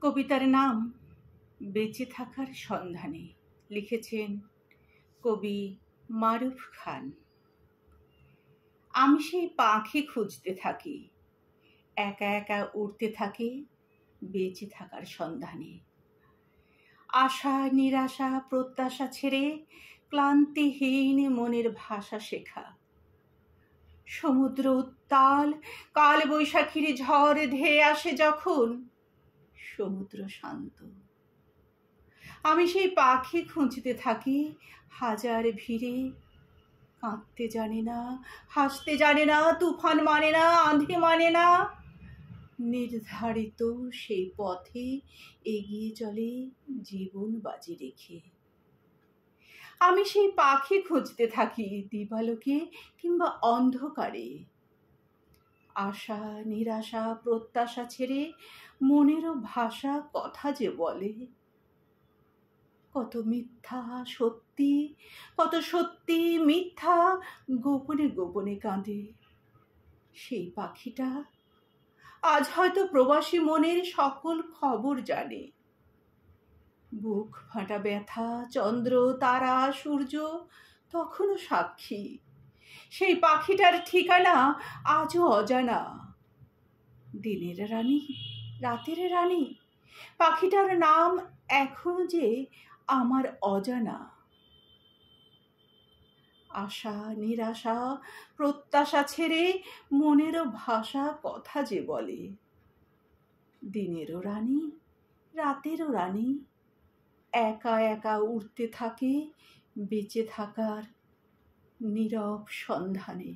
কবিতার নাম বেঁচে থাকার সন্ধানে, লিখেছেন কবি মারুফ খান। আমি সেই পাখি খুঁজতে থাকি, একা একা উড়তে থাকি বেঁচে থাকার সন্ধানে। আশা নিরাশা প্রত্যাশা ছেড়ে ক্লান্তিহীন মনের ভাষা শেখা। সমুদ্র উত্তাল কাল বৈশাখীর ঝড় ধেয়ে আসে যখন, সমুদ্র শান্ত। আমি সেই পাখি খুঁজতে থাকি হাজার ভিড়ে। কাঁদতে জানে না, হাসতে জানে না, তুফান মানে না, আঁধে মানে না। নির্ধারিত সেই পথে এগিয়ে চলে জীবন বাজি রেখে। আমি সেই পাখি খুঁজতে থাকি দিবালোকে কিংবা অন্ধকারে। আশা নিরাশা প্রত্যাশা ছেড়ে মনেরও ভাষা কথা যে বলে। কত মিথ্যা সত্যি, কত সত্যি মিথ্যা গোপনে গোপনে কাঁদে। সেই পাখিটা আজ হয়তো প্রবাসী মনের সকল খবর জানে। বুক ফাটা ব্যথা চন্দ্র তারা সূর্য তখনও সাক্ষী। সেই পাখিটার ঠিকানা আজও অজানা। দিনের রানী রাতের রানী, পাখিটার নাম এখনো যে আমার অজানা। আশা নিরাশা প্রত্যাশা ছেড়ে মনেরও ভাষা কথা যে বলে। দিনেরও রানী রাতেরও রানী, একা একা উড়তে থাকে বেঁচে থাকার নীরব সন্ধানে।